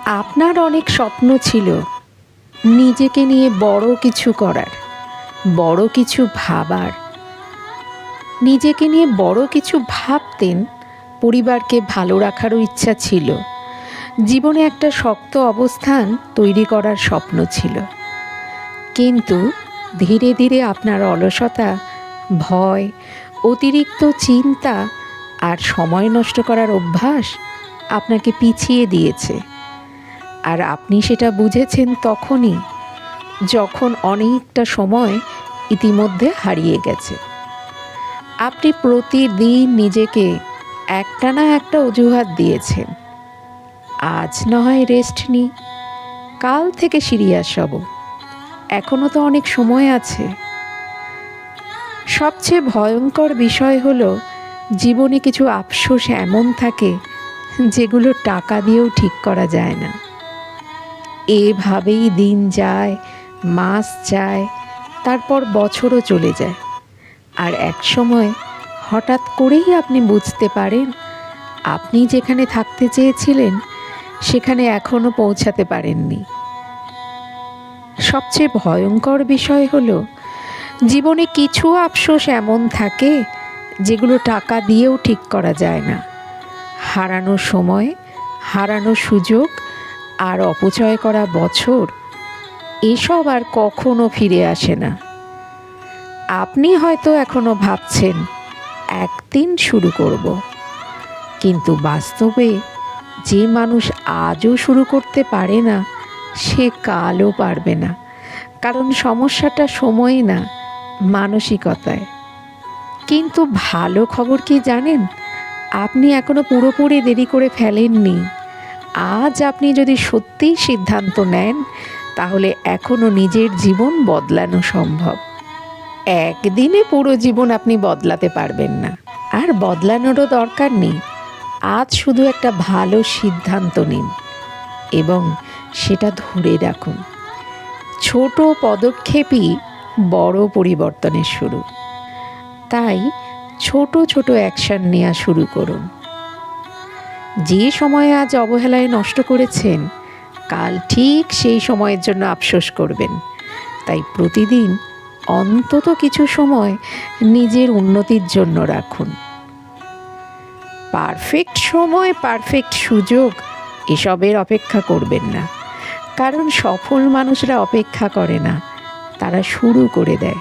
আপনার অনেক স্বপ্ন ছিল নিজেকে নিয়ে বড় কিছু করার, বড় কিছু ভাবার। নিজেকে নিয়ে বড় কিছু ভাবতেন, পরিবারকে ভালো রাখারও ইচ্ছা ছিল, জীবনে একটা শক্ত অবস্থান তৈরি করার স্বপ্ন ছিল। কিন্তু ধীরে ধীরে আপনার অলসতা, ভয়, অতিরিক্ত চিন্তা আর সময় নষ্ট করার অভ্যাস আপনাকে পিছিয়ে দিয়েছে। আর আপনি সেটা বুঝেছেন তখনই, যখন অনেকটা সময় ইতিমধ্যে হারিয়ে গেছে। আপনি প্রতিদিন নিজেকে একটা না একটা অজুহাত দিয়েছেন। আজ না হয় রেস্ট নিই, কাল থেকে সিরিয়াস হব, এখনও তো অনেক সময় আছে। সবচেয়ে ভয়ঙ্কর বিষয় হলো, জীবনে কিছু আফসোস এমন থাকে যেগুলো টাকা দিয়েও ঠিক করা যায় না। এভাবেই দিন যায়, মাস যায়, তারপর বছরও চলে যায়। আর এক সময় হঠাৎ করেই আপনি বুঝতে পারেন, আপনি যেখানে থাকতে চেয়েছিলেন সেখানে এখনও পৌঁছাতে পারেননি। সবচেয়ে ভয়ঙ্কর বিষয় হলো, জীবনে কিছু আফসোস এমন থাকে যেগুলো টাকা দিয়েও ঠিক করা যায় না। হারানো সময়, হারানো সুযোগ আর অপচয় করা বছর, এসব আর কখনো ফিরে আসে না। আপনি হয়তো এখনো ভাবছেন একদিন শুরু করব, কিন্তু বাস্তবে যে মানুষ আজও শুরু করতে পারে না, সে কালও পারবে না। কারণ সমস্যাটা সময় না, মানসিকতায়। কিন্তু ভালো খবর কি জানেন, আপনি এখনো পুরোপুরি দেরি করে ফেলেননি। আজ আপনি যদি সত্যিই সিদ্ধান্ত নেন, তাহলে এখনো নিজের জীবন বদলানো সম্ভব। একদিনে পুরো জীবন আপনি বদলাতে পারবেন না, আর বদলানোরও দরকার নেই। আজ শুধু একটা ভালো সিদ্ধান্ত নিন এবং সেটা ধরে রাখুন। ছোট পদক্ষেপই বড় পরিবর্তনের শুরু। তাই ছোট ছোট অ্যাকশন নেওয়া শুরু করুন। যে সময় আজ অবহেলায় নষ্ট করেছেন, কাল ঠিক সেই সময়ের জন্য আফসোস করবেন। তাই প্রতিদিন অন্তত কিছু সময় নিজের উন্নতির জন্য রাখুন। পারফেক্ট সময়, পারফেক্ট সুযোগ, এসবের অপেক্ষা করবেন না। কারণ সফল মানুষরা অপেক্ষা করে না, তারা শুরু করে দেয়।